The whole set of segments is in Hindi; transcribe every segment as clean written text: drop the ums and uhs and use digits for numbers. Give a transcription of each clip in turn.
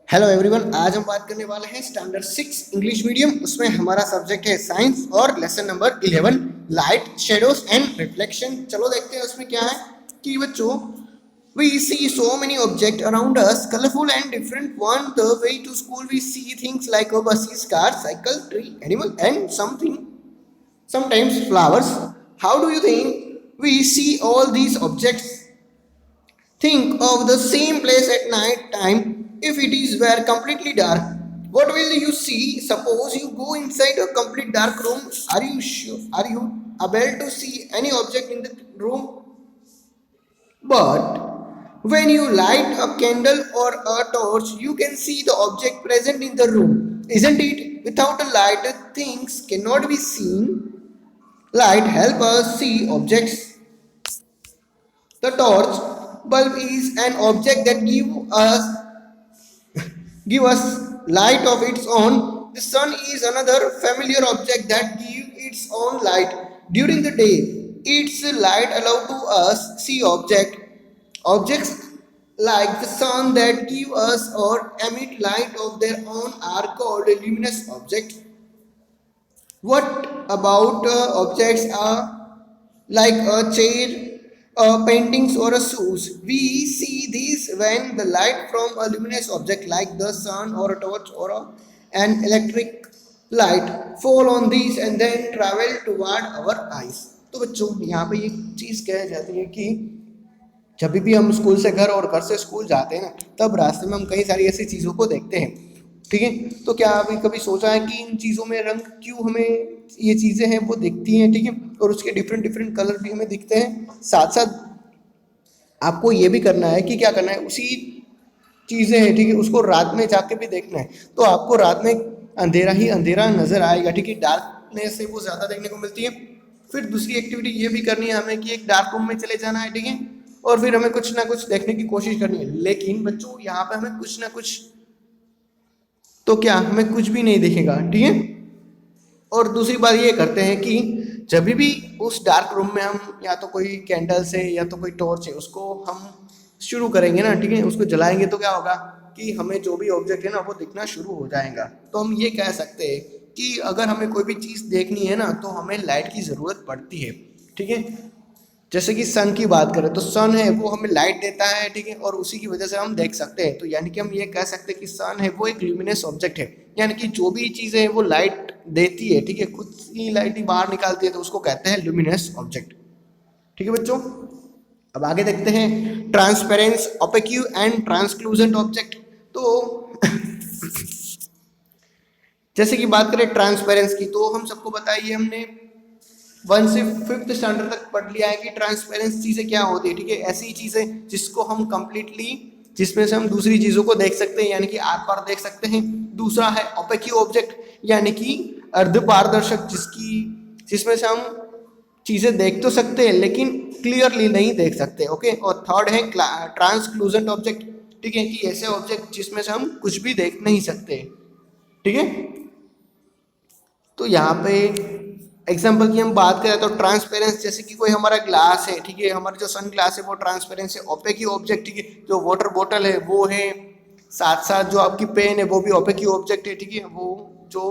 हेलो एवरीवन, आज हम बात करने वाले हैं स्टैंडर्ड 6 इंग्लिश मीडियम। उसमें हमारा सब्जेक्ट है साइंस और lesson number 11 light shadows and reflection. चलो देखते हैं उसमें क्या है कि बच्चों, we see so many objects around us, colorful and different. On the way to school we see things like buses, cars, cycle, tree, animal and sometimes flowers. How do you think we see all these objects? Think of the same place at night time if it is were completely dark. What will you see? Suppose you go inside a complete dark room. Are you sure? Are you able to see any object in the room? But when you light a candle or a torch, you can see the object present in the room. Isn't it? Without a light, things cannot be seen. Light help us see objects. The torch bulb is an object that give us light of its own. The sun is another familiar object that give its own light during the day. Its light allow to us see objects like the sun that give us or emit light of their own are called luminous objects. What about objects like a chair, paintings, or a shoes? We see these when the light from a luminous object like the sun or a torch or an electric light fall on these and then travel toward our eyes. तो बच्चों, यहाँ पे ये चीज़ कह जाती है कि जब भी हम स्कूल से घर और घर से स्कूल जाते हैं ना, तब रास्ते में हम कई सारी ऐसी चीज़ों को देखते हैं। ठीक है, तो क्या अभी कभी सोचा है कि इन चीज़ों में रंग क्यों हमें ये चीज़ें हैं वो दिखती हैं? ठीक है, और उसके डिफरेंट डिफरेंट कलर भी हमें दिखते हैं। साथ साथ आपको ये भी करना है कि क्या करना है, उसी चीज़ें हैं, ठीक है, उसको रात में जाके भी देखना है। तो आपको रात में अंधेरा ही अंधेरा नज़र आएगा। ठीक है, डार्कनेस से वो ज़्यादा देखने को मिलती है। फिर दूसरी एक्टिविटी ये भी करनी है हमें कि एक डार्क रूम में चले जाना है। ठीक है, और फिर हमें कुछ ना कुछ देखने की कोशिश करनी है। लेकिन बच्चों, यहाँ पे हमें कुछ ना कुछ, तो क्या हमें कुछ भी नहीं दिखेगा? ठीक है, और दूसरी बात ये करते हैं कि जब भी उस डार्क रूम में हम या तो कोई कैंडल से या तो कोई टॉर्च है उसको हम शुरू करेंगे ना, ठीक है, उसको जलाएंगे तो क्या होगा कि हमें जो भी ऑब्जेक्ट है ना वो दिखना शुरू हो जाएगा। तो हम ये कह सकते हैं कि अगर हमें कोई भी चीज़ देखनी है ना तो हमें लाइट की ज़रूरत पड़ती है। ठीक है, जैसे कि सन की बात करें तो सन है वो हमें लाइट देता है। ठीक है, और उसी की वजह से हम देख सकते हैं। तो यानी कि हम ये कह सकते हैं कि सन है वो एक ल्यूमिनस ऑब्जेक्ट है, यानी कि जो भी चीज़ें हैं वो लाइट देती है। ठीक है, खुद ही लाइट ही बाहर निकालती है, तो उसको कहते हैं ल्यूमिनस ऑब्जेक्ट। ठीक है बच्चों, अब आगे देखते हैं ट्रांसपेरेंस, ओपेक्यू एंड ट्रांसक्लूजेंट ऑब्जेक्ट। तो जैसे कि बात करें ट्रांसपेरेंस की, तो हम सबको बताइए, हमने 1 से 5th स्टैंडर्ड तक पढ़ लिया है कि ट्रांसपेरेंस चीज़ें क्या होती है। ठीक है, ऐसी चीज़ें जिसको हम कंप्लीटली, जिसमें से हम दूसरी चीज़ों को देख सकते हैं, यानी कि आर पार देख सकते हैं। दूसरा है ओपेक्यू ऑब्जेक्ट, यानी कि अर्ध पारदर्शक, जिसमें से हम चीज़ें देख तो सकते हैं लेकिन क्लियरली नहीं देख सकते। ओके, और थर्ड है ट्रांसक्लूजेंट ऑब्जेक्ट। ठीक है, कि ऐसे ऑब्जेक्ट जिसमें से हम कुछ भी देख नहीं सकते। ठीक है, तो यहाँ पे एग्जाम्पल की हम बात करें तो ट्रांसपेरेंस, जैसे कि कोई हमारा ग्लास है। ठीक है, हमारा जो सन ग्लास है वो ट्रांसपेरेंस है, ओपेक ऑब्जेक्ट। ठीक है, जो वाटर बॉटल है वो है। साथ साथ जो आपकी पेन है वो भी ओपेक ऑब्जेक्ट है। ठीक है, वो जो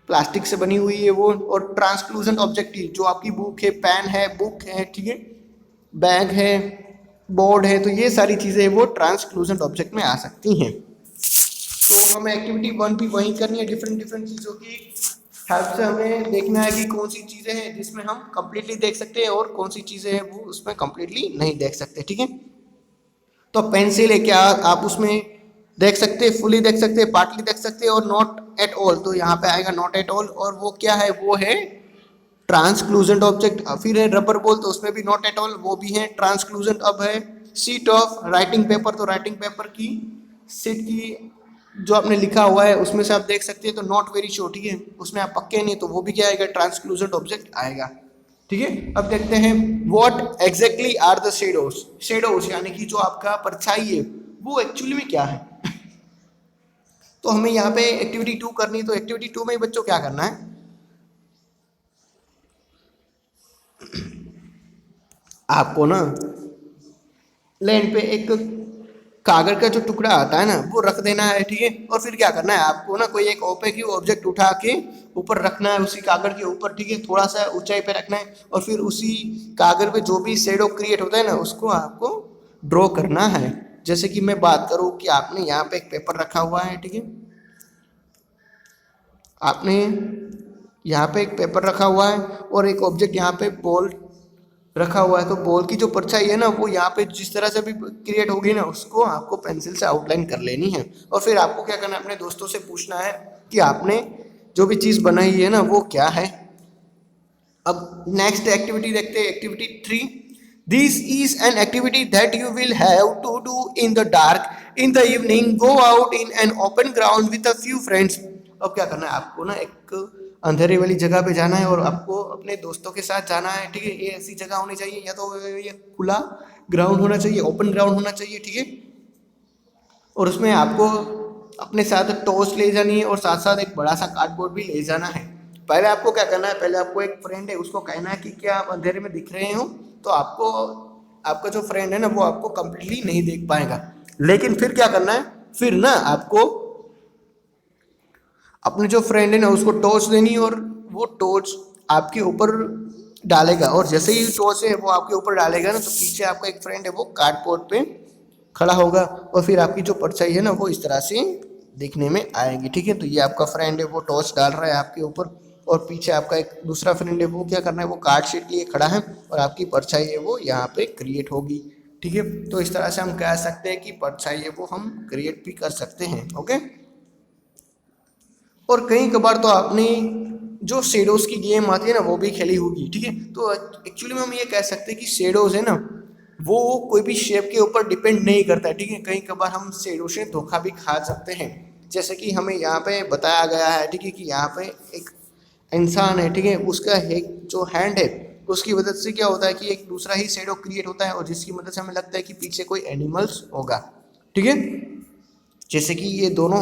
प्लास्टिक से बनी हुई है वो। और ट्रांसक्लूजेंट ऑब्जेक्ट ही जो आपकी बुक है, पेन है, बुक है, ठीक है, बैग है, बोर्ड है, तो ये सारी चीज़ें वो ट्रांसक्लूजेंट ऑब्जेक्ट में आ सकती हैं। तो हमें एक्टिविटी 1 भी वही करनी है, डिफरेंट डिफरेंट चीज़ों की हेल्प से हमें देखना है कि कौन सी चीज़ें हैं जिसमें हम कंप्लीटली देख सकते हैं और कौन सी चीज़ें हैं वो उसमें कंप्लीटली नहीं देख सकते। ठीक है, तो पेंसिल है, क्या आप उसमें देख सकते हैं, फुली देख सकते हैं, पार्टली देख सकते हैं, और नॉट एट ऑल, तो यहाँ पे आएगा नॉट एट ऑल। और वो क्या है, वो है ट्रांसक्लूजेंट ऑब्जेक्ट। फिर है रबर बॉल, तो उसमें भी नॉट एट ऑल, वो भी है ट्रांसक्लूजेंट। अब है शीट ऑफ राइटिंग पेपर, तो राइटिंग पेपर की शीट की जो आपने लिखा हुआ है उसमें से आप देख सकते हैं, तो नॉट वेरी श्योर। ठीक है, उसमें आप पक्के नहीं, तो वो भी क्या आएगा, ट्रांसक्लूजेंट ऑब्जेक्ट आएगा। ठीक है, अब देखते हैं what exactly are the shadows. Shadows यानी कि जो आपका परछाई है वो एक्चुअली में क्या है। तो हमें यहाँ पे एक्टिविटी 2 करनी है। तो एक्टिविटी 2 में बच्चों क्या करना है, आपको ना लैंड पे एक कागज का जो टुकड़ा आता है ना वो रख देना है, ठीक है। और फिर क्या करना है आपको ना, कोई एक ओपेक ऑब्जेक्ट उठा के ऊपर रखना है उसी कागज के ऊपर, ठीक है, थोड़ा सा ऊंचाई पे रखना है। और फिर उसी कागज पे जो भी शेडो क्रिएट होता है ना उसको आपको ड्रॉ करना है। जैसे कि मैं बात करूँ कि आपने यहाँ पे एक पेपर रखा हुआ है, ठीक है, आपने यहाँ पे एक पेपर रखा हुआ है और एक ऑब्जेक्ट यहाँ पे बॉल रखा हुआ है, तो बॉल की जो परछाई है ना वो यहाँ पे जिस तरह से भी क्रिएट होगी ना उसको आपको पेंसिल से आउटलाइन कर लेनी है। और फिर आपको क्या करना है, अपने दोस्तों से पूछना है कि आपने जो भी चीज़ बनाई है ना वो क्या है। अब नेक्स्ट एक्टिविटी देखते हैं, activity 3। This is an activity that you will have to do in the dark in the evening, go out in an open ground with a few friends. अब क्या करना है आपको ना, एक अंधेरे वाली जगह पे जाना है और आपको अपने दोस्तों के साथ जाना है, ठीक है। ये ऐसी जगह होनी चाहिए, या तो ये खुला ग्राउंड होना चाहिए, ओपन ग्राउंड होना चाहिए, ठीक है। और उसमें आपको अपने साथ टॉर्च ले जानी है और साथ साथ एक बड़ा सा कार्डबोर्ड भी ले जाना है। पहले आपको क्या करना है, पहले आपको एक फ्रेंड है उसको कहना है कि क्या आप अंधेरे में दिख रहे हो, तो आपको आपका जो फ्रेंड है ना वो आपको कंप्लीटली नहीं देख पाएगा। लेकिन फिर क्या करना है, फिर ना आपको अपने जो फ्रेंड है ना उसको टॉर्च देनी है और वो टॉर्च आपके ऊपर डालेगा। और जैसे ही टॉर्च है वो आपके ऊपर डालेगा ना तो पीछे आपका एक फ्रेंड है वो कार्डबोर्ड पे खड़ा होगा और फिर आपकी जो परछाई है ना वो इस तरह से दिखने में आएगी, ठीक है। तो ये आपका फ्रेंड है वो टॉर्च डाल रहा है आपके ऊपर और पीछे आपका एक दूसरा फ्रेंड है वो क्या करना है, वो कार्ड शीट लिए खड़ा है और आपकी परछाई है वो यहाँ पे क्रिएट होगी, ठीक है। तो इस तरह से हम कह सकते हैं कि परछाई है वो हम क्रिएट भी कर सकते हैं, ओके। और कई कबार तो आपने जो शेडोज की गेम आती है ना वो भी खेली होगी, ठीक है। तो एक्चुअली में हम ये कह सकते हैं कि शेडोज है ना वो कोई भी शेप के ऊपर डिपेंड नहीं करता है, ठीक है। कई कबार हम शेडो से धोखा भी खा सकते हैं। जैसे कि हमें यहाँ पे बताया गया है, ठीक है, कि यहाँ पे एक इंसान है, ठीक है, उसका एक जो हैंड है उसकी मदद से क्या होता है कि एक दूसरा ही शेडो क्रिएट होता है और जिसकी मदद से हमें लगता है कि पीछे कोई एनिमल्स होगा, ठीक है। जैसे कि ये दोनों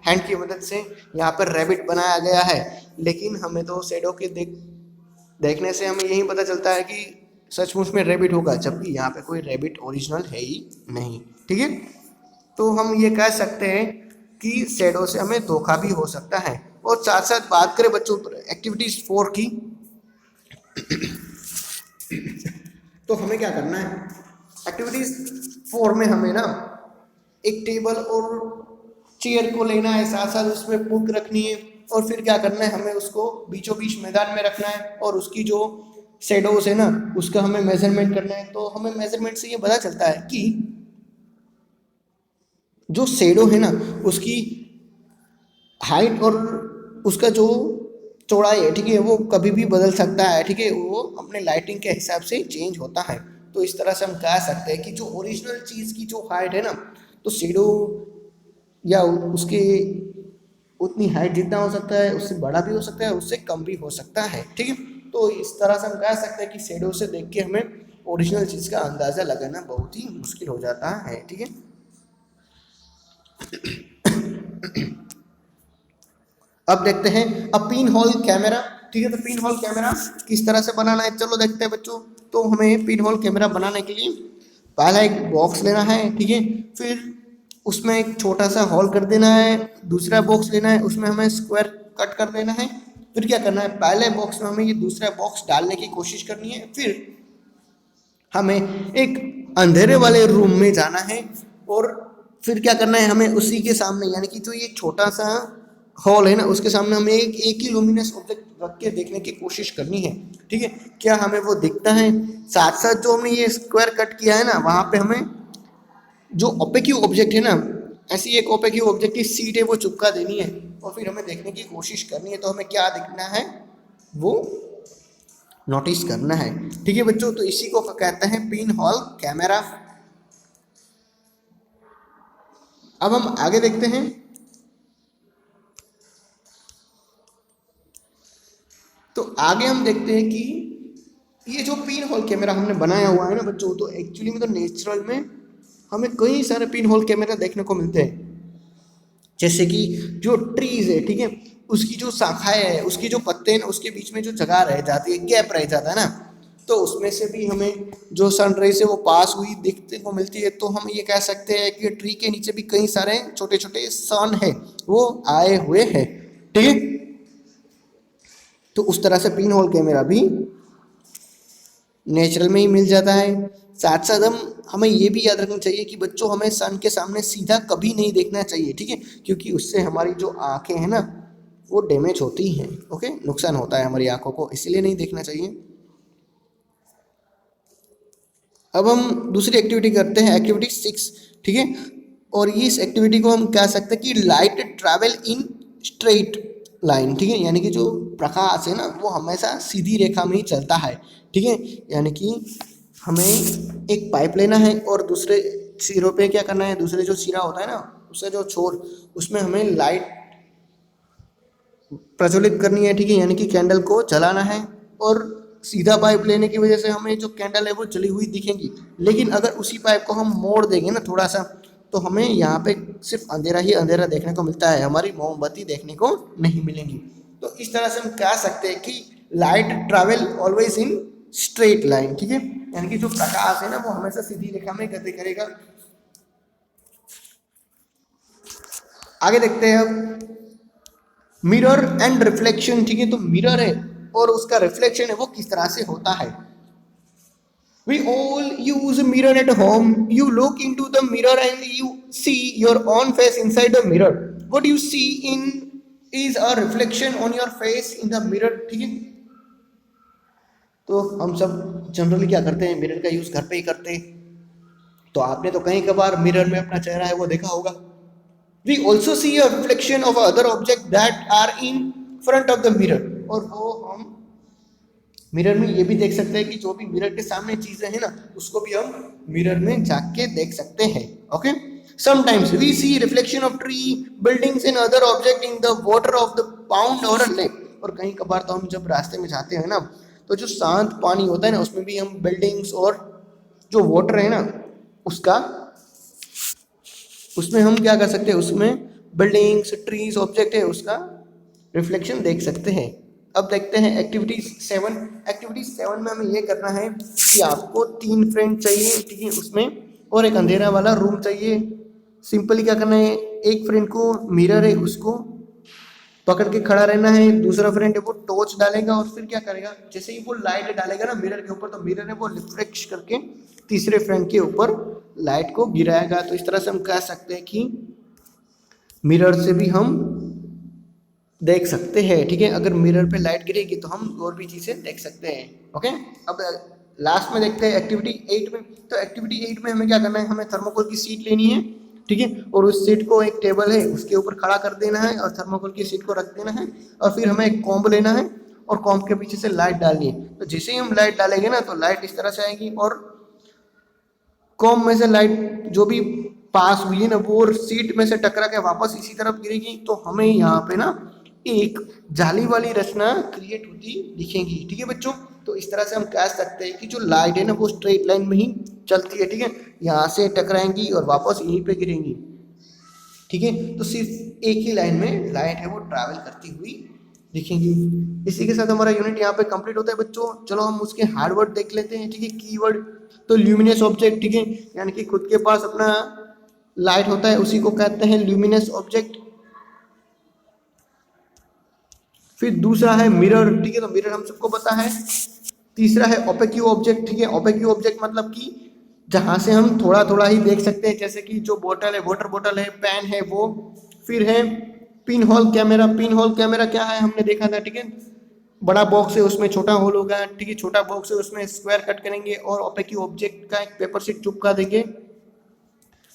हैंड की मदद से यहाँ पर रैबिट बनाया गया है, लेकिन हमें तो शेडो के देखने से हमें यही पता चलता है कि सचमुच में रैबिट होगा, जबकि यहाँ पे कोई रैबिट ओरिजिनल है ही नहीं, ठीक है। तो हम ये कह सकते हैं कि शेडो से हमें धोखा भी हो सकता है। और साथ साथ बात करें बच्चों एक्टिविटीज 4 की, तो हमें क्या करना है, एक्टिविटीज 4 में हमें ना एक टेबल और चेयर को लेना है, साथ साथ उसमें बुक रखनी है और फिर क्या करना है, हमें उसको बीचों बीच मैदान में रखना है और उसकी जो शेडोज है ना उसका हमें मेजरमेंट करना है। तो हमें मेजरमेंट से ये पता चलता है कि जो शेडो है ना उसकी हाइट और उसका जो चौड़ाई है, ठीक है, वो कभी भी बदल सकता है, ठीक है, वो अपने लाइटिंग के हिसाब से चेंज होता है। तो इस तरह से हम कह सकते हैं कि जो ओरिजिनल चीज़ की जो हाइट है ना तो शेडो या उसके उतनी हाइट जितना हो सकता है उससे बड़ा भी हो सकता है, उससे कम भी हो सकता है, ठीक है। तो इस तरह से हम कह सकते हैं कि शेडो से देख के हमें ओरिजिनल चीज़ का अंदाज़ा लगाना बहुत ही मुश्किल हो जाता है, ठीक है। अब देखते हैं अब पिन होल कैमरा, ठीक है। तो पिन होल कैमरा किस तरह से बनाना है चलो देखते हैं बच्चों। तो हमें पिन होल कैमरा बनाने के लिए पहला एक बॉक्स लेना है, ठीक है, फिर उसमें एक छोटा सा होल कर देना है, दूसरा बॉक्स लेना है उसमें हमें स्क्वायर कट कर देना है। फिर क्या करना है, पहले बॉक्स में हमें ये दूसरा बॉक्स डालने की कोशिश करनी है, फिर हमें एक अंधेरे वाले रूम में जाना है और फिर क्या करना है, हमें उसी के सामने यानी कि जो ये छोटा सा हॉल है ना उसके सामने हमें एक ही लुमिनस ऑब्जेक्ट रख के देखने की कोशिश करनी है, ठीक है। क्या हमें वो दिखता है, साथ साथ जो हमने ये स्क्वायर कट किया है ना वहाँ पे हमें जो ओपेक्यू ऑब्जेक्ट है ना ऐसी एक ओपेक्यू ऑब्जेक्ट की सीट है वो चिपका देनी है और फिर हमें देखने की कोशिश करनी है। तो हमें क्या दिखना है वो नोटिस करना है, ठीक है बच्चों। तो इसी को कहते हैं पिन होल कैमरा। अब हम आगे देखते हैं। तो आगे हम देखते हैं कि ये जो पिन होल कैमरा हमने बनाया हुआ है ना बच्चों, तो एक्चुअली में तो नेचुरल में हमें कई सारे पिन होल कैमरा देखने को मिलते हैं। जैसे कि जो ट्रीज है, ठीक है, उसकी जो शाखाएं है उसके जो पत्ते हैं उसके बीच में जो जगह रह जाती है, गैप रह जाता है ना, तो उसमें से भी हमें जो सन रेज है वो पास हुई दिखने को मिलती है। तो हम ये कह सकते हैं कि ट्री के नीचे भी कई सारे छोटे छोटे सन है वो आए हुए हैं, ठीक है। तो उस तरह से पिन होल कैमरा भी नेचुरल में ही मिल जाता है। साथ साथ हमें ये भी याद रखना चाहिए कि बच्चों हमें सन के सामने सीधा कभी नहीं देखना चाहिए, ठीक है, क्योंकि उससे हमारी जो आंखें हैं ना वो डैमेज होती हैं, ओके, नुकसान होता है हमारी आंखों को, इसलिए नहीं देखना चाहिए। अब हम दूसरी एक्टिविटी करते हैं, एक्टिविटी 6, ठीक है। और इस एक्टिविटी को हम कह सकते हैं कि light travel in straight line, ठीक है, यानी कि जो प्रकाश है ना वो हमेशा सीधी रेखा में ही चलता है, ठीक है। यानी कि हमें एक पाइप लेना है और दूसरे सिरों पे क्या करना है, दूसरे जो सिरा होता है ना उससे जो छोर, उसमें हमें लाइट प्रज्वलित करनी है, ठीक है, यानी कि कैंडल को जलाना है। और सीधा पाइप लेने की वजह से हमें जो कैंडल है वो जली हुई दिखेंगी, लेकिन अगर उसी पाइप को हम मोड़ देंगे ना थोड़ा सा, तो हमें यहाँ पे सिर्फ अंधेरा ही अंधेरा देखने को मिलता है, हमारी मोमबत्ती देखने को नहीं मिलेंगी। तो इस तरह से हम कह सकते हैं कि light travel always in straight line, ठीक है, यानी कि जो प्रकाश है ना वो हमेशा सीधी रेखा में गति करेगा। आगे देखते हैं अब मिरर एंड रिफ्लेक्शन, ठीक है। तो मिरर है और उसका रिफ्लेक्शन है वो किस तरह से होता है। We all use a mirror at home. You look into the mirror and you see your own face inside the mirror. What you see in is a reflection on your face in the mirror, ठीक है। तो हम सब जनरली क्या करते हैं, मिरर का यूज घर पे ही करते हैं। तो आपने तो कहीं कभार मिरर में अपना चेहरा है वो देखा होगा। We also see a reflection of other objects that are in front of the mirror. और वो हम मिरर में ये भी देख सकते हैं कि जो भी मिरर के सामने चीजें हैं ना उसको भी हम मिरर में जाके देख सकते हैं, okay. Sometimes we see reflection of tree, buildings and other object in the water of the pond or a lake. और कहीं कभार तो हम जब रास्ते में जाते हैं ना तो जो शांत पानी होता है ना उसमें भी हम बिल्डिंग्स और जो वाटर है ना उसका, उसमें हम क्या कर सकते हैं, उसमें बिल्डिंग्स ट्रीज ऑब्जेक्ट है उसका रिफ्लेक्शन देख सकते हैं। अब देखते हैं एक्टिविटी 7। एक्टिविटी 7 में हमें ये करना है कि आपको 3 फ्रेंड चाहिए, ठीक है, उसमें और एक अंधेरा वाला रूम चाहिए। सिंपली क्या करना है, एक फ्रेंड को मिरर है उसको पकड़ के खड़ा रहना है, दूसरा फ्रेंड है वो टॉर्च डालेगा और फिर क्या करेगा, जैसे ही वो लाइट डालेगा ना मिरर के ऊपर तो मिरर है वो रिफ्लेक्ट करके तीसरे फ्रेंड के ऊपर लाइट को गिराएगा। तो इस तरह से हम कह सकते हैं कि मिरर से भी हम देख सकते हैं, ठीक है। अगर मिरर पे लाइट गिरेगी तो हम और भी चीज़ें देख सकते हैं, ओके। अब लास्ट में देखते हैं एक्टिविटी 8 में। तो एक्टिविटी 8 में हमें क्या करना है, हमें थर्मोकोल की सीट लेनी है, ठीक है, और उस सीट को एक टेबल है उसके ऊपर खड़ा कर देना है और थर्मोकोल की सीट को रख देना है और फिर हमें एक कॉम्ब लेना है और कॉम्ब के पीछे से लाइट डालनी है। तो जैसे ही हम लाइट डालेंगे ना तो लाइट इस तरह से आएगी और कॉम्ब में से लाइट जो भी पास हुई है ना वो सीट में से टकरा के वापस इसी तरफ गिरेगी। तो हमें यहाँ पे ना एक जाली वाली रचना क्रिएट होती दिखेंगी, ठीक है बच्चों। तो इस तरह से हम कह सकते हैं कि जो लाइट है ना वो स्ट्रेट लाइन में ही चलती है, ठीक है, यहाँ से टकराएंगी और वापस यहीं पे गिरेंगी, ठीक है। तो सिर्फ एक ही लाइन में लाइट है वो ट्रैवल करती हुई दिखेंगी। इसी के साथ हमारा यूनिट यहाँ पे कंप्लीट होता है बच्चों। चलो हम उसके हार्ड वर्ड देख लेते हैं, ठीक है। कीवर्ड तो ल्यूमिनस ऑब्जेक्ट, ठीक है, यानी कि खुद के पास अपना लाइट होता है उसी को कहते हैं ल्यूमिनस ऑब्जेक्ट। फिर दूसरा है मिरर, ठीक है, तो मिरर हम सबको पता है। तीसरा है ओपेक्यू ऑब्जेक्ट, ठीक है, ओपेक्यू ऑब्जेक्ट मतलब कि जहां से हम थोड़ा थोड़ा ही देख सकते हैं, जैसे कि जो बोतल है, वाटर बोतल है, पेन है वो। फिर है pin hole camera. Pin hole camera क्या है हमने देखा था, ठीक है, बड़ा बॉक्स है उसमें छोटा होल होगा, ठीक है, छोटा बॉक्स है उसमें स्क्वायर कट करेंगे और ओपेक्यू ऑब्जेक्ट का एक पेपर शीट चिपका देंगे।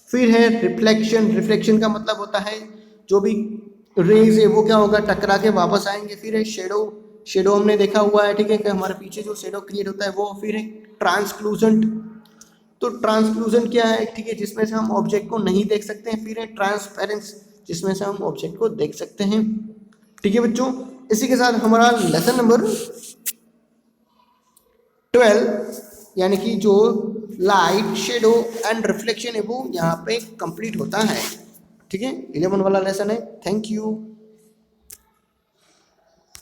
फिर है रिफ्लेक्शन। रिफ्लेक्शन का मतलब होता है जो भी रेज है वो क्या होगा, टकरा के वापस आएंगे। फिर है शेडो। शेडो हमने देखा हुआ है, ठीक है, कि हमारे पीछे जो शेडो क्रिएट होता है वो। फिर है ट्रांसक्लूजेंट। तो ट्रांसक्लूजेंट क्या है, ठीक है, जिसमें से हम ऑब्जेक्ट को नहीं देख सकते हैं। फिर है ट्रांसपेरेंस, जिसमें से हम ऑब्जेक्ट को देख सकते हैं, ठीक है बच्चों। इसी के साथ हमारा लेसन नंबर 12 यानी कि जो लाइट शेडो एंड रिफ्लेक्शन है वो यहाँ पे कंप्लीट होता है, ठीक है। 11 वाला लेसन है। Thank you.